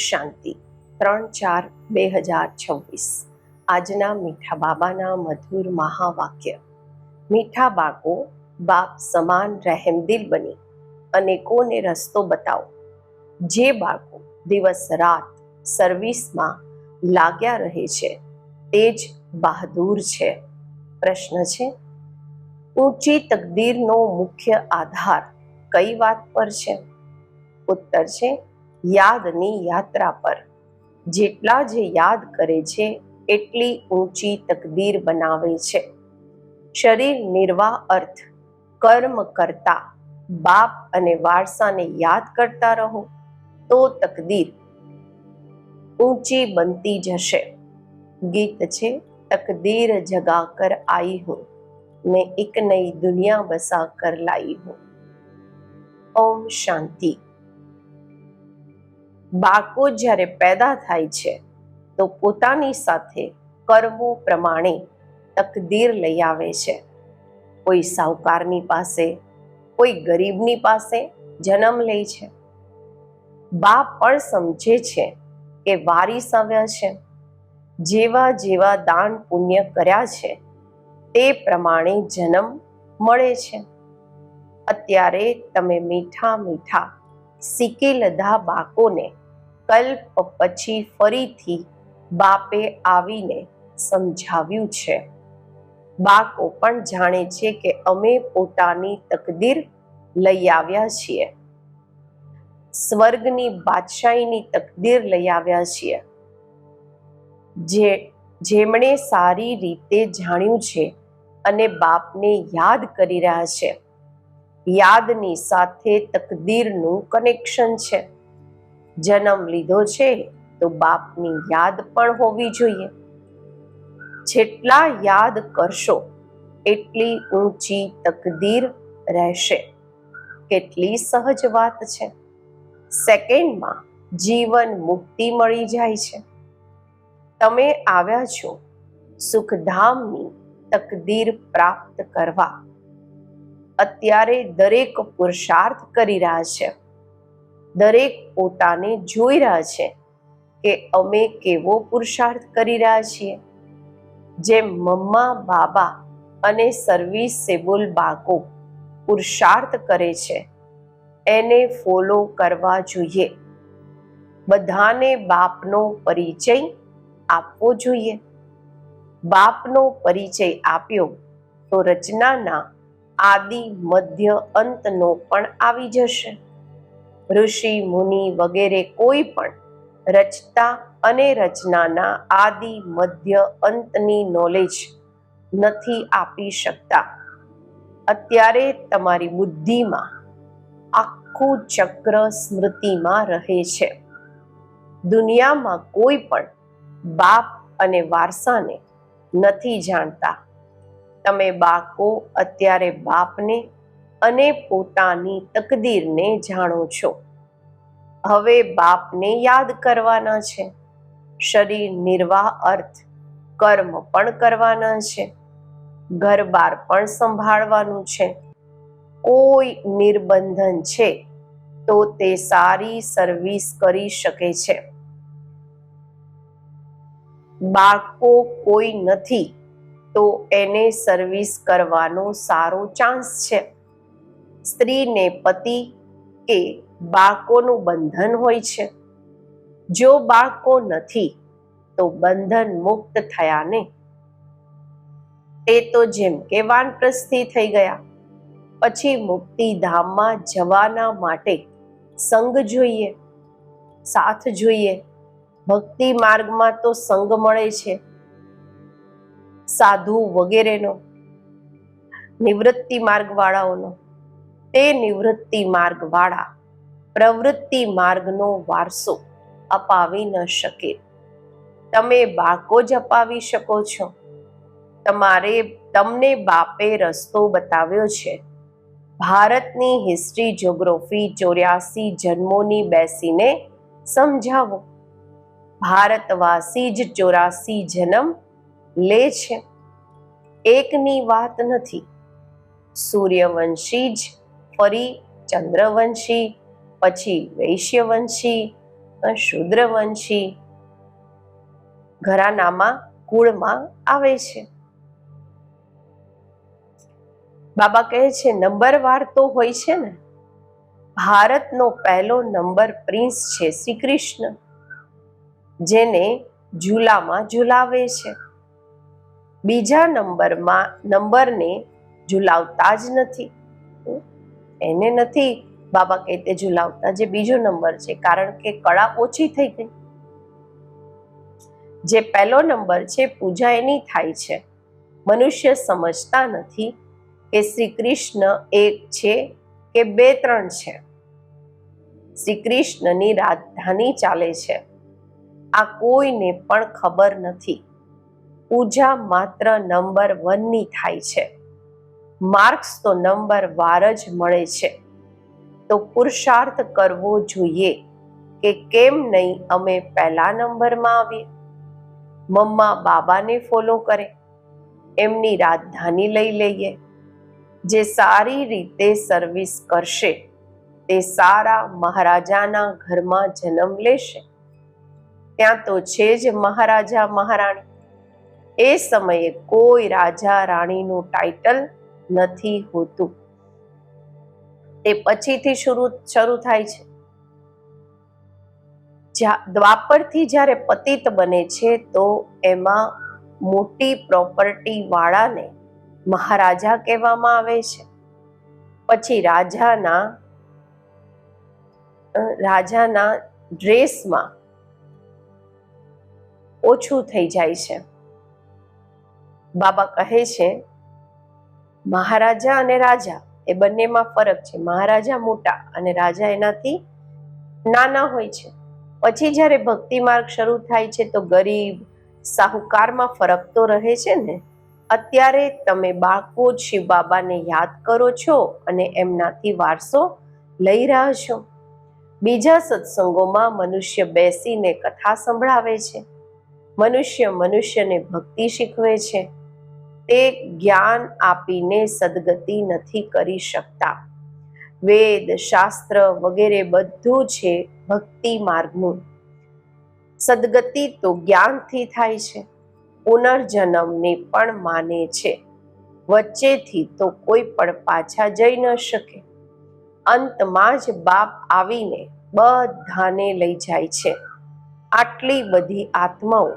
શાંતિ 3/4/2026 આજના મીઠા બાબાના મધુર મહાવાક્ય. મીઠા બાળકો, બાપ સમાન રહેમદિલ બની અનેકોને રસ્તો બતાવો. જે બાળકો દિવસ રાત સર્વિસમાં લાગ્યા રહે છે તે જ બહાદુર છે. પ્રશ્ન છે, ઊંચી તકદીરનો મુખ્ય આધાર કઈ વાત પર છે? ઉત્તર છે, યાદની યાત્રા પર. જેટલા જે યાદ કરે છે એટલી ઊંચી તકદીર બનાવે છે. શરીર નિર્વાહ અર્થ કર્મ કરતા બાપ અને વારસાને યાદ કરતા રહો તો તકદીર ઊંચી બનતી જશે. ગીત છે, તકદીર જગા કર આઈ હું, मैं एक नई दुनिया बसा कर लाई हूं. ઓમ શાંતિ. બાળકો જ્યારે પેદા થાય છે તો પોતાની સાથે કર્મો પ્રમાણે તકદીર લઈ આવે છે. કોઈ સાહુકારની પાસે, કોઈ ગરીબની પાસે જન્મ લે છે. બાપ પણ સમજે છે કે વારીસ આવ્યા છે. જેવા જેવા દાન પુણ્ય કર્યા છે તે પ્રમાણે જન્મ મળે છે. અત્યારે તમે મીઠા મીઠા શીખી લીધા બાળકોને કલ્પ પછી ફરીથી બાપે આવીને સમજાવ્યું છે. બાળકો પણ જાણે છે કે અમે પોતાની તકદીર લઈ આવ્યા છીએ. સ્વર્ગની બાદશાહીની તકદીર લઈ આવ્યા છીએ. જેમણે સારી રીતે જાણ્યું છે અને બાપને યાદ કરી રહ્યા છે. યાદની સાથે તકદીરનું કનેક્શન છે. જન્મ લીધો છે તો બાપની યાદ પણ હોવી જોઈએ. જેટલા યાદ કરશો એટલી ઊંચી તકદીર રહેશે. કેટલી સહજ વાત છે. સેકન્ડમાં જીવન મુક્તિ મળી જાય છે. તમે આવ્યા છો સુખધામની તકદીર પ્રાપ્ત કરવા. અત્યારે દરેક પુરુષાર્થ કરી રહ્યા છે. દરેક પોતાને જોઈ રહ્યા છે કે અમે કેવો પુરુષાર્થ કરી રહ્યા છીએ. જેમ મમ્મા, બાબા અને સર્વિસેબલ બાળકો પુરુષાર્થ કરે છે એને ફોલો કરવા જોઈએ. બધાને બાપનો પરિચય આપવો જોઈએ. બાપનો પરિચય આપ્યો તો રચનાના આદિ મધ્ય અંતનો પણ આવી જશે. ઋષિ મુનિ વગેરે કોઈ પણ રચતા અને રચનાના આદિ મધ્ય અંતની નોલેજ નથી આપી શકતા. અત્યારે તમારી બુદ્ધિમાં આખું ચક્ર સ્મૃતિમાં રહે છે. દુનિયામાં કોઈ પણ બાપ અને વારસાને નથી જાણતા. તમે બાળકો અત્યારે બાપને અને પોતાની તકદીરને જાણો છો. હવે બાપને યાદ કરવાના છે. શરીર નિર્વાહ અર્થ કર્મ પણ કરવાના છે. ઘર-બાર પણ સંભાળવાનું છે. કોઈ નિર્બંધન છે તો તે સારી સર્વિસ કરી શકે છે. બાળકો કોઈ નથી તો એને સર્વિસ કરવાનો સારો ચાન્સ છે. સ્ત્રીને પતિ કે બાળકોનું બંધન હોય છે. જો બાળકો નથી તો બંધન મુક્ત થયા ને. તે તો જેમ કે વાનપ્રસ્થી થઈ ગયા. પછી મુક્તિધામમાં જવાના માટે સંગ જોઈએ, સાથ જોઈએ. ભક્તિ માર્ગમાં તો સંગ મળે છે સાધુ વગેરેનો, નિવૃત્તિ માર્ગ વાળાઓનો. તે નિવૃત્તિ માર્ગ વાળા પ્રવૃત્તિ માર્ગનો વારસો અપાવી ન શકે. તમે બાળકો જ અપાવી શકો છો. તમને બાપે રસ્તો બતાવ્યો છે. ભારતની હિસ્ટ્રી જ્યોગ્રાફી 84 જન્મોની બેસીને સમજાવો. ભારતવાસી જ 84 જન્મ લે છે. એકની વાત નથી. સૂર્યવંશી જ ફરી ચંદ્રવંશી, પછી વૈશ્યવંશી, શૂદ્રવંશી ઘરાનામાં કુળમાં આવે છે. બાબા કહે છે નંબરવાર તો હોય છે ને. ભારતનો પહેલો નંબર પ્રિન્સ છે શ્રી કૃષ્ણ, જેને ઝૂલામાં ઝુલાવે છે. બીજા નંબરને ઝુલાવતા જ નથી. એને નથી બાબા કહેતે ઝુલાવતા, જે બીજો નંબર છે, કારણ કે કળા ઓછી થઈ ગઈ. જે પહેલો નંબર છે પૂજા એની થાય છે. મનુષ્ય સમજતા નથી કે શ્રી કૃષ્ણ એક છે કે 2-3 છે. શ્રી કૃષ્ણની રાજધાની ચાલે છે, આ કોઈને પણ ખબર નથી. પૂજા માત્ર નંબર 1ની થાય છે. માર્ક્સ તો નંબર વાર જ મળે છે. તો પુરુષાર્થ કરવો જોઈએ કે કેમ નહીં અમે પહેલા નંબરમાં આવીએ. મમ્મા બાબાને ફોલો કરે, એમની રાજધાની લઈ લઈએ. જે સારી રીતે સર્વિસ કરશે તે સારા મહારાજાના ઘરમાં જન્મ લેશે. ત્યાં તો છે જ મહારાજા મહારાણી. એ સમયે કોઈ રાજા રાણીનું ટાઇટલ નથી હોતું, તે પછીથી શરૂ થાય છે. દ્વાપરથી જ્યારે પતિત બને છે તો એમાં મોટી પ્રોપર્ટી વાળાને મહારાજા કહેવામાં આવે છે. પછી રાજાના ડ્રેસમાં ઓછું થઈ જાય છે. બાબા કહે છે મહારાજા અને રાજા એ બંનેમાં ફરક છે. મહારાજા મોટા અને રાજા એનાથી નાના હોય છે. પછી જ્યારે ભક્તિ માર્ગ શરૂ થાય છે તો ગરીબ સાહુકારમાં ફરક તો રહે છે ને. અત્યારે તમે બાળકો શિવ બાબાને યાદ કરો છો અને એમનાથી વારસો લઈ રહ્યા છો. બીજા સત્સંગોમાં મનુષ્ય બેસીને કથા સંભળાવે છે. મનુષ્યને ભક્તિ શીખવે છે. તે જ્ઞાન આપીને સદગતિ નથી કરી શકતા. વેદ શાસ્ત્ર વગેરે બધું છે ભક્તિ માર્ગનું. સદગતિ તો જ્ઞાનથી થાય છે. પુનર્જન્મને પણ માને છે. વચ્ચેથી તો કોઈ પણ પાછા જઈ ન શકે. અંતમાં જ બાપ આવીને બધાને લઈ જાય છે. આટલી બધી આત્માઓ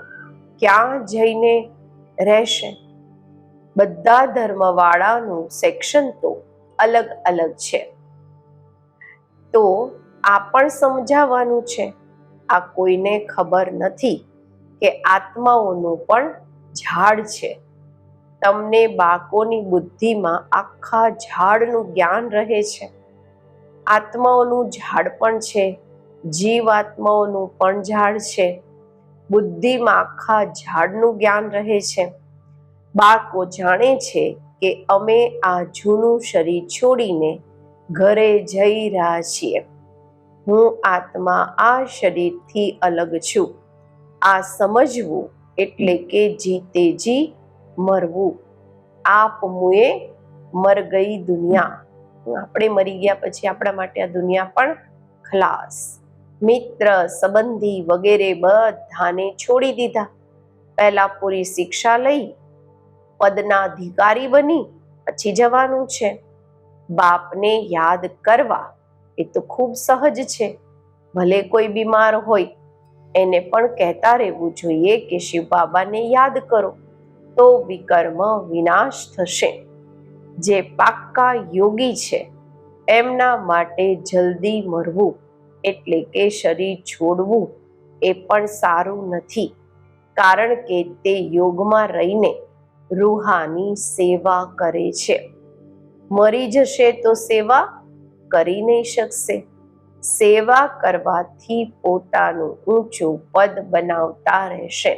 ક્યાં જઈને રહેશે? બધા ધર્મવાળાનું સેક્શન તો અલગ અલગ છે. તો આ પણ સમજાવવાનું છે. આ કોઈને ખબર નથી કે આત્માઓનું પણ ઝાડ છે. તમને બાળકોની બુદ્ધિમાં આખા ઝાડનું જ્ઞાન રહે છે. આત્માઓનું ઝાડ પણ છે, જીવાત્માઓનું પણ ઝાડ છે. બુદ્ધિમાં આખા ઝાડનું જ્ઞાન રહે છે. બાળકો જાણે છે કે અમે આ જૂનું શરીર છોડીને ઘરે જઈ રહ્યા છીએ. હું આત્મા આ શરીરથી અલગ છું. આ સમજવું એટલે કે જીતે જી મરવું. આપ મુએ મર ગઈ દુનિયા. આપણે મરી ગયા પછી આપણા માટે આ દુનિયા પણ ખલાસ. મિત્ર સંબંધી વગેરે બધાને છોડી દીધા. પહેલા પૂરી શિક્ષા લઈ પદના અધિકારી બની પછી જવાનું છે. બાપને યાદ કરવા એ તો ખૂબ સહજ છે. ભલે કોઈ બીમાર હોય એને પણ કહેતા રહેવું જોઈએ કે શિવ બાબાને યાદ કરો તો વિકર્મ વિનાશ થશે. જે પાક્કા યોગી છે એમના માટે જલ્દી મરવું એટલે કે શરીર છોડવું એ પણ સારું નથી, કારણ કે તે યોગમાં રહીને રૂહાની સેવા કરે છે. મરી જશે તો સેવા કરી નહીં શકશે. સેવા કરવાથી પોતાનું ઊંચું પદ બનાવતા રહેશે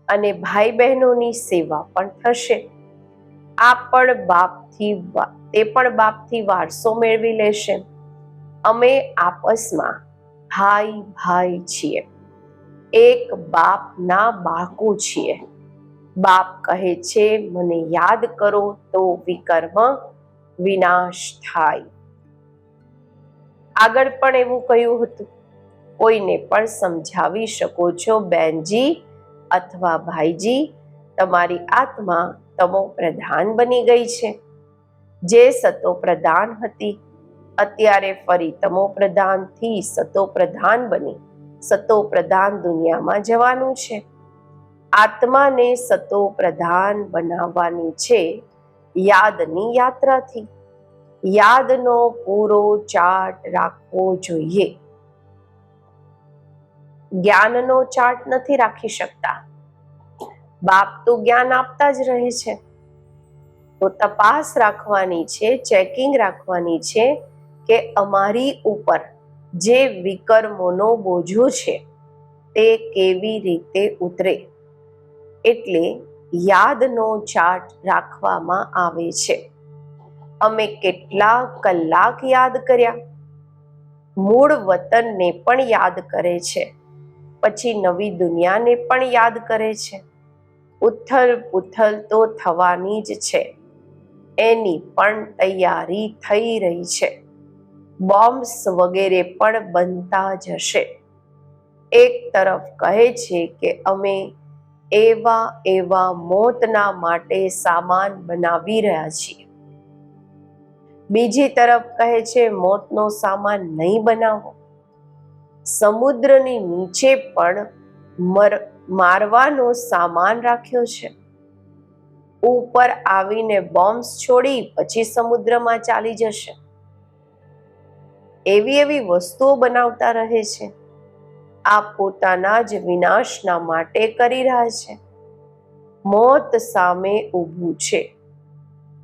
અને ભાઈ બહેનોની સેવા પણ થશે. તે પણ બાપથી વારસો મેળવી લેશે. અમે આપસમાં ભાઈ છીએ. એક બાપના બાળકો છીએ. બાપ કહે છે મને યાદ કરો તો વિકર્મ વિનાશ થાય. આગળ પણ એવું કહ્યું હતું કોઈને પણ સમજાવી શકો છો, બહેનજી અથવા ભાઈજી, તમારી આત્મા તમો પ્રધાન બની ગઈ છે. જે સતો પ્રધાન હતી, અત્યારે ફરી તમો પ્રધાનથી સતો પ્રધાન બની સતો પ્રધાન દુનિયામાં જવાનું છે. આત્માને સતો પ્રધાન બનાવવાની છે યાદની યાત્રાથી. યાદનો પૂરો ચાર્ટ રાખવો જોઈએ. જ્ઞાનનો ચાર્ટ નથી રાખી શકતા. બાપ તો જ્ઞાન આપતા જ રહે છે. તો તપાસ રાખવાની છે, ચેકિંગ રાખવાની છે કે અમારી ઉપર જે વિકર્મોનો બોજો છે તે કેવી રીતે ઉતરે. એટલે યાદનો ચાર્ટ રાખવામાં આવે છે. અમે કેટલા કલાક યાદ કર્યા. મૂળ વતનને પણ યાદ કરે છે, પછી નવી દુનિયાને પણ યાદ કરે છે. ઉથલ પુથલ તો થવાની જ છે, એની પણ તૈયારી થઈ રહી છે. બોમ્બ્સ વગેરે પણ બનતા જશે. એક તરફ કહે છે કે અમે એવા મોતના માટે સામાન બનાવી રહ્યા છીએ. બીજી તરફ કહે છે મોતનો સામાન નહીં બનાવો. સમુદ્રની નીચે પણ મારવાનો સામાન રાખ્યો છે. ઉપર આવીને બોમ્બ્સ છોડી પછી સમુદ્રમાં ચાલી જશે. એવી વસ્તુઓ બનાવતા રહે છે. આ પોતાના જ વિનાશના માટે કરી રહ્યા છે. મોત સામે ઊભું છે.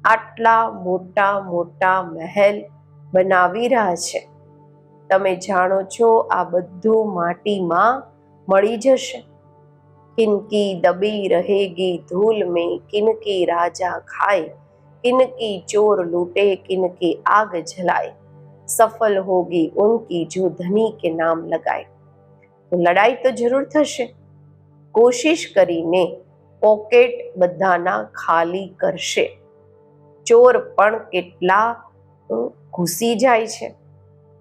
આટલા મોટા મહેલ બનાવી રહ્યા છે. તમે જાણો છો આ બધું માટીમાં મળી જશે. કિનકી દબી રહેગી ધૂલ में, किनकी राजा खाए, किनकी चोर लूटे, किनकी आग जलाए, सफल होगी उनकी जो धनी के नाम लगाए. તો લડાઈ તો જરૂર થશે. કોશિશ કરીને પોકેટ બધાના ખાલી કરશે. ચોર પણ કેટલા ઘૂસી જાય છે.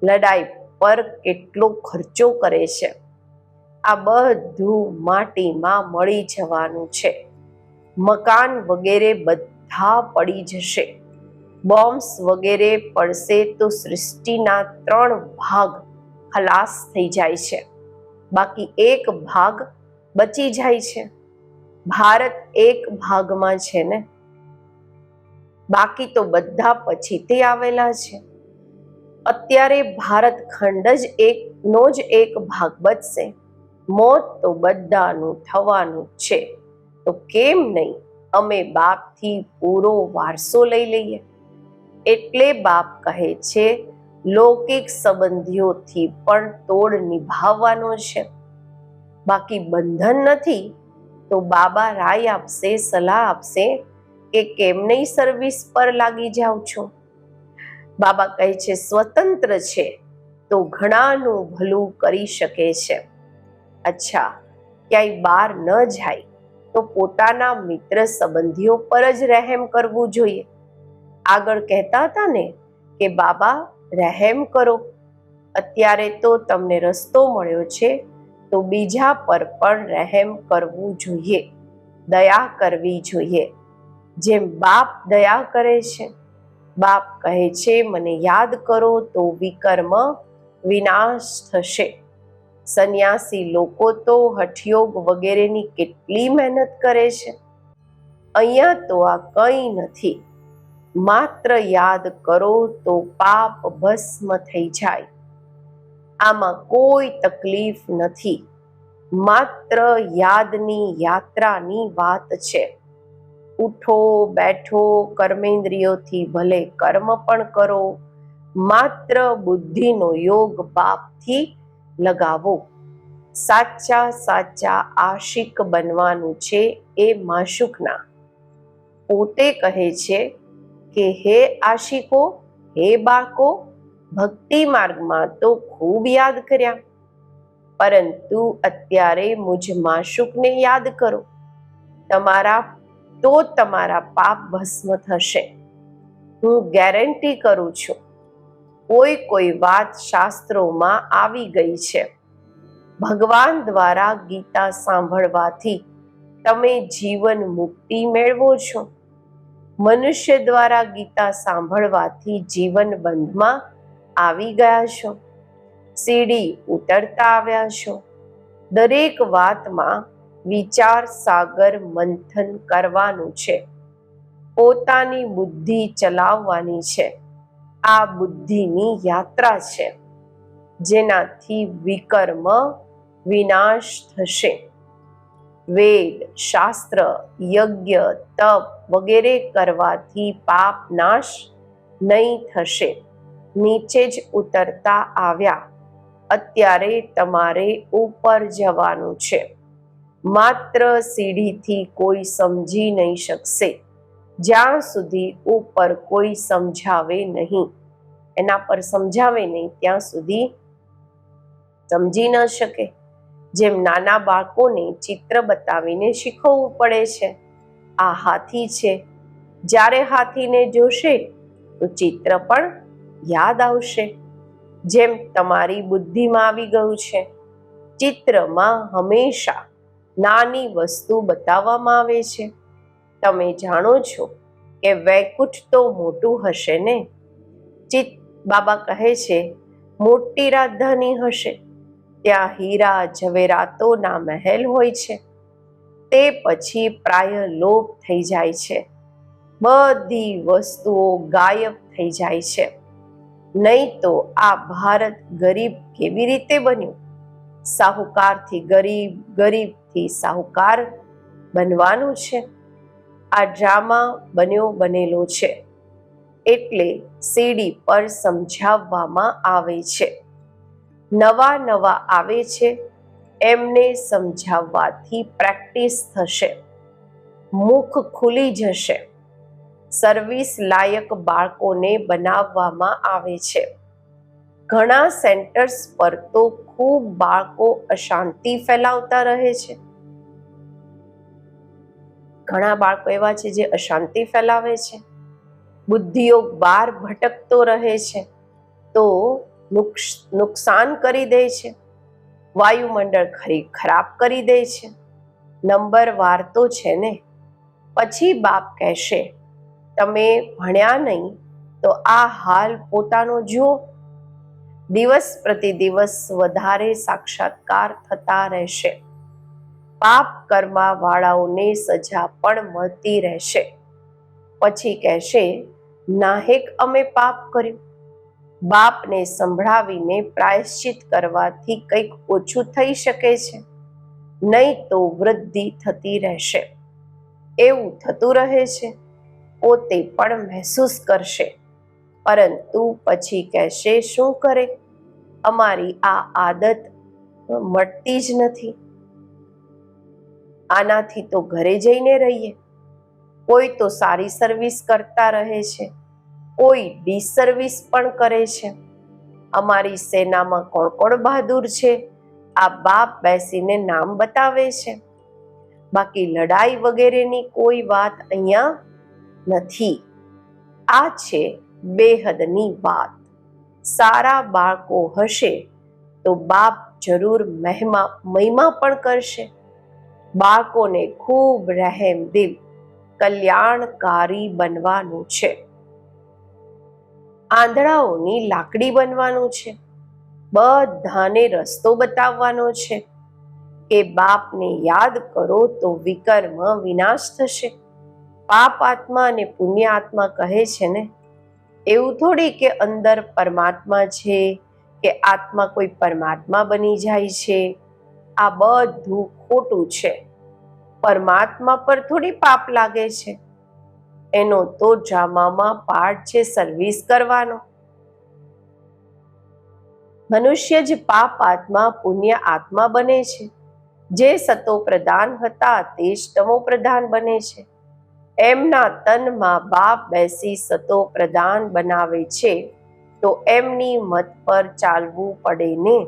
લડાઈ પર કેટલો ખર્ચો કરે છે. આ બધું માટીમાં મળી જવાનું છે. મકાન વગેરે બધા પડી જશે. બોમ્બ્સ વગેરે પડશે તો સૃષ્ટિના 3 ભાગ ખલાસ થઈ જાય છે. બાકી એક ભાગ બચી જાય છે. ભારત એક ભાગમાં છે ને, બાકી તો બધા પછીથી આવેલા છે. અત્યારે ભારત ખંડ જ એક ભાગ બચશે. મોત તો બધાનું થવાનું છે. તો કેમ નહીં અમે બાપથી પૂરો વારસો લઈ લઈએ. એટલે બાપ કહે છે લૌકિક સંબંધીઓથી પણ તોડ નિભાવવાનો છે. બાકી બંધન નથી તો બાબા રાય આપશે, સલાહ આપશે કે કેમ નહીં સર્વિસ પર લાગી જાઓ છો. બાબા કહે છે સ્વતંત્ર છે તો ઘણાનું ભલું કરી શકે છે. અચ્છા, ક્યાંય બહાર ન જાય તો પોતાના મિત્ર સંબંધીઓ પર જ રહેમ કરવું જોઈએ. આગળ કહેતા હતા ને કે બાબા રહેમ કરો. અત્યારે તો તમને રસ્તો મળ્યો છે તો બીજા પર પણ રહેમ કરવું જોઈએ, દયા કરવી જોઈએ. જેમ બાપ દયા કરે છે. બાપ કહે છે મને યાદ કરો તો વિકર્મ વિનાશ થશે. સંન્યાસી લોકો તો હઠયોગ વગેરેની કેટલી મહેનત કરે છે. અહીંયા તો આ કંઈ નથી. માત્ર યાદ કરો તો પાપ ભસ્મ થઈ જાય. આમાં કોઈ તકલીફ નથી. માત્ર યાદની યાત્રાની વાત છે. ઉઠો બેઠો કર્મેન્દ્રિયોથી ભલે કર્મ પણ કરો, માત્ર બુદ્ધિનો યોગ બાપથી લગાવો. સાચા આશિક બનવાનું છે એ માશુકના. પોતે કહે છે કે હે આશિકો, હે બાળકો, ભક્તિ માર્ગમાં તો ખૂબ યાદ કર્યા, પરંતુ અત્યારે મુજ માશુકને યાદ કરો. તમારા પાપ ભસ્મ થશે. હું ગેરંટી કરું છું. કોઈ વાત શાસ્ત્રોમાં આવી ગઈ છે ભગવાન દ્વારા ગીતા સાંભળવાથી તમે જીવન મુક્તિ મેળવો છો. મનુષ્ય દ્વારા ગીતા સાંભળવાથી જીવન બંધમાં આવી ગયા છો. સીડી ઉતરતા આવ્યા છો. દરેક વાતમાં વિચાર સાગર મંથન કરવાનું છે. પોતાની બુદ્ધિ ચલાવવાની છે. આ બુદ્ધિની યાત્રા છે, જેનાથી વિકર્મ વિનાશ થશે. વેદ, શાસ્ત્ર, યજ્ઞ, તપ વગેરે કરવાથી પાપ નાશ નહીં થશે. નીચે જ ઉતરતા આવ્યા. અત્યારે તમારે ઉપર જવાનું છે. માત્ર સીડીથી કોઈ સમજી નહીં શકશે જ્યાં સુધી ઉપર કોઈ સમજાવે નહીં. એના પર સમજાવે નહીં ત્યાં સુધી સમજી ન શકે. જેમ નાના બાળકોને ચિત્ર બતાવીને શીખવવું પડે છે. આ હાથી છે. જ્યારે હાથીને જોશે તો ચિત્ર પણ યાદ આવશે. જેમ તમારી બુદ્ધિમાં આવી ગયું છે. ચિત્રમાં હંમેશા નાની વસ્તુ બતાવવામાં આવે છે. તમે જાણો છો કે વૈકુંઠ તો મોટું હશે ને. બાબા કહે છે મોટી રાજધાની હશે. ત્યાં હીરા ઝવેરાતોના મહેલ હોય છે. તે પછી પ્રાય લોપ થઈ જાય છે. બધી વસ્તુઓ ગાયબ થઈ જાય છે. નહીં તો આ ભારત ગરીબ કેવી રીતે બન્યું? સાહુકારથી ગરીબ, ગરીબથી સાહુકાર બનવાનું છે. આ ડ્રામા બનેલો છે. એટલે સીડી પર સમજાવવામાં આવે છે. નવા નવા આવે છે એમને સમજાવવાથી પ્રેક્ટિસ થશે. મુખ ખુલી જશે. સર્વિસ લાયક બાળકોને બનાવવામાં આવે છે. ઘણા સેન્ટર્સ પર તો ખૂબ બાળકો અશાંતિ ફેલાવતા રહે છે. ઘણા બાળકો એવા છે જે અશાંતિ ફેલાવે છે. બુદ્ધિઓ બહાર ભટકતો રહે છે તો નુકસાન કરી દે છે. વાયુમંડળ ખરાબ કરી દે છે. નંબર વાર તો છે ને. પછી બાપ કહેશે તમે ભણ્યા નહીં તો આ હાલ પોતાનો જુઓ. દિવસ પ્રતિ દિવસ વધારે સાક્ષાત્કાર થતા રહેશે. પાપ કરવા વાળાઓને સજા પણ મળતી રહેશે. પછી કહેશે નાહેક અમે પાપ કર્યું. બાપને સંભળાવીને પ્રાયશ્ચિત કરવાથી કંઈક ઓછું થઈ શકે છે. નહીં તો વૃદ્ધિ થતી રહેશે. એવું થતું રહે છે. પોતે પણ મહેસૂસ કરશે. પરંતુ પછી કહેશે શું કરે? અમારી આ આદત મળતી જ નથી. આનાથી તો ઘરે જઈને રહીએ. કોઈ તો સારી સર્વિસ કરતા રહે છે, કોઈ ડિસર્વિસ પણ કરે છે. અમારી સેનામાં કોણ કોણ બહાદુર છે આ બાપ બેસીને નામ બતાવે છે. બાકી લડાઈ વગેરેની કોઈ વાત અહીંયા નથી. આ છે બેહદની વાત. સારા બાળકો હશે તો બાપ જરૂર મહિમા પણ કરશે. બાળકોને ખૂબ રહેમદિલ, કલ્યાણકારી બનવાનું છે. આંધળાઓની લાકડી બનવાનું છે. બધાને રસ્તો બતાવવાનો છે કે બાપને યાદ કરો તો વિકર્મ વિનાશ થશે. પાપ આત્મા અને પુણ્ય આત્મા કહે છે ને, એવું થોડી કે અંદર પરમાત્મા છે કે આત્મા કોઈ પરમાત્મા બની જાય છે. આ બધું ખોટું છે. પરમાત્મા પર થોડી પાપ લાગે છે. એનો તો ડ્રામામાં પાર્ટ છે સર્વિસ કરવાનો. મનુષ્ય જ પાપ આત્મા પુણ્ય આત્મા બને છે. જે સતો પ્રધાન હતા તે જ તમો પ્રધાન બને છે. એમના તનમાં બાપ બેસી સતો પ્રધાન બનાવે છે તો એમની મત પર ચાલવું પડે ને.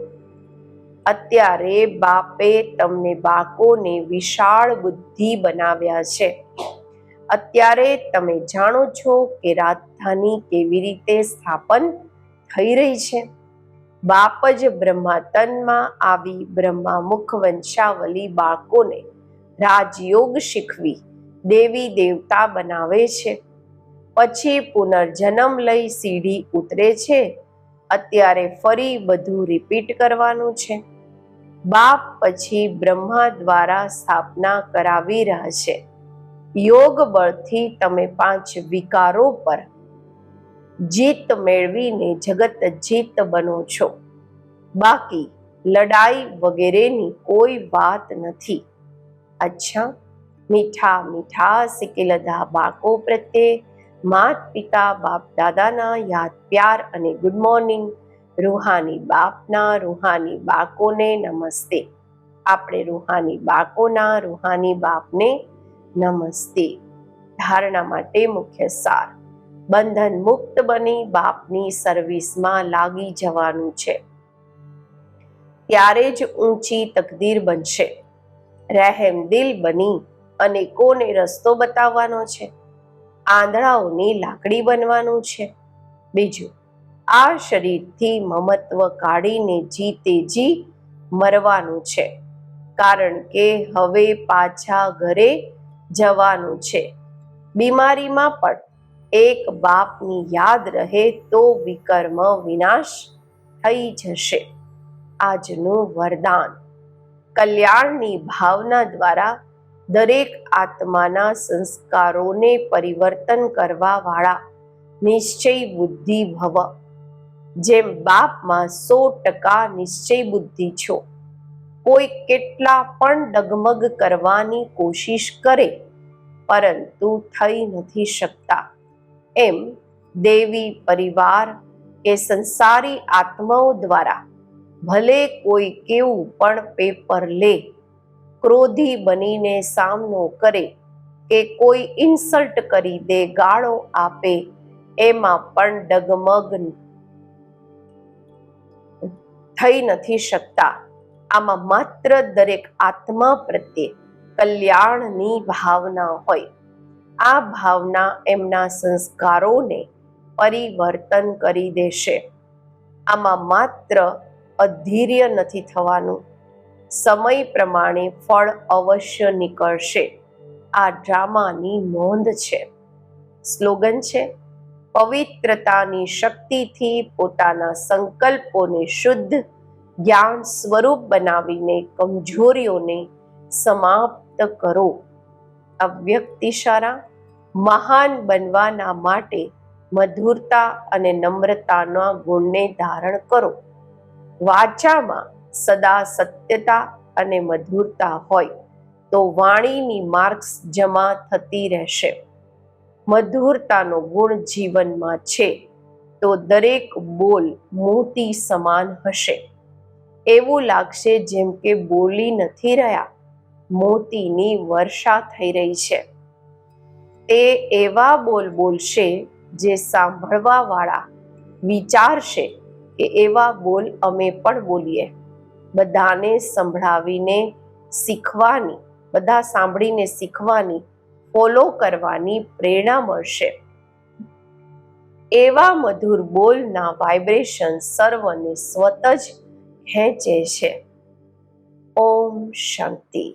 અત્યારે બાપે તમને બાળકોને વિશાળ બુદ્ધિ બનાવ્યા છે. અત્યારે તમે જાણો છો કે રાજધાની કેવી રીતે સ્થાપન થઈ રહી છે. બાપ જ બ્રહ્મા તનમાં આવી બ્રહ્મામુખ વંશાવલી બાળકોને રાજયોગ શીખવી દેવી દેવતા બનાવે છે. પછી પુનર્જન્મ લઈ સીડી ઉતરે છે. અત્યારે ફરી બધું રિપીટ કરવાનું છે. બાપ પછી બ્રહ્મા દ્વારા સ્થાપના કરાવી રહ્યા છે. યોગ બળથી તમે 5 વિકારો પર જીત મેળવીને જગત જીત બનો છો. બાકી લડાઈ વગેરેની કોઈ વાત નથી. અચ્છા, મીઠા મીઠા સિકેલધા બાળકો પ્રત્યે માત પિતા બાપ દાદાના યાદ પ્યાર અને ગુડ મોર્નિંગ. રૂહાની બાપના રૂહાની બાળકોને નમસ્તે. આપણે રૂહાની બાળકોના રૂહાની બાપને નમસ્તે. ધારણા માટે મુખ્ય સાર: બંધન મુક્ત બની બાપની સર્વિસમાં લાગી જવાનું છે. ત્યારે જ ઊંચી તકદીર બનશે. રહેમદિલ બની અનેકોને રસ્તો બતાવવાનો છે. આંધળાઓની લાકડી બનવાનું છે. બીજું, આ શરીરથી મમત્વ કાઢીને જીતે જી મરવાનું છે. કારણ કે હવે પાછા ઘરે જવાનું છે. બીમારીમાં પણ એક બાપની યાદ રહે તો વિકર્મ વિનાશ થઈ જશે. આજનું વરદાન: કલ્યાણની ભાવના દ્વારા દરેક આત્માના સંસ્કારોને પરિવર્તન કરવા વાળા નિશ્ચય બુદ્ધિ ભવ. જેમ બાપમાં 100% નિશ્ચય બુદ્ધિ છો. કોઈ કેટલા પણ ડગમગ કરવાની કોશિશ કરે પરંતુ થઈ નથી શકતા. એમ દેવી પરિવાર કે સંસારી આત્માઓ દ્વારા ભલે કોઈ કેવું પણ પેપર લે, ક્રોધી બનીને સામનો કરે કે કોઈ ઇન્સલ્ટ કરી દે, ગાળો આપે, એમાં પણ ડગમગ થઈ નથી શકતા. આમાં માત્ર દરેક આત્મા પ્રત્યે કલ્યાણની ભાવના હોય. આ ભાવના એમના સંસ્કારોને પરિવર્તન કરી દેશે. આમાં માત્ર અધીર્ય નથી થવાનું. સમય પ્રમાણે ફળ અવશ્ય નીકળશે. આ ડ્રામાની નોંધ છે. સ્લોગન છે: પવિત્રતાની શક્તિથી પોતાના સંકલ્પોને શુદ્ધ જ્ઞાન સ્વરૂપ બનાવીને કમજોરીઓને સમાપ્ત કરો. અવ્યક્ત ઇશારા: મહાન બનવાના માટે મધુરતા અને નમ્રતાના ગુણને ધારણ કરો. વાચામાં સદા સત્યતા અને મધુરતા હોય તો વાણીની માર્ક્સ જમા થતી રહેશે. મધુરતાનો ગુણ જીવનમાં છે તો દરેક બોલ મોતી સમાન હશે. એવું લાગશે જેમ કે બોલી નથી રહ્યા, મોતીની વર્ષા થઈ રહી છે. તે એવા બોલ બોલશે જે સાંભળવા વાળા વિચારશે કે એવા બોલ અમે પણ બોલીએ. બધાને સંભળાવીને શીખવાની, બધા સાંભળીને શીખવાની, ફોલો કરવાની પ્રેરણા મળશે. એવા મધુર બોલના વાઇબ્રેશન સર્વને સ્વત જ ખેંચે છે. ઓમ શાંતિ.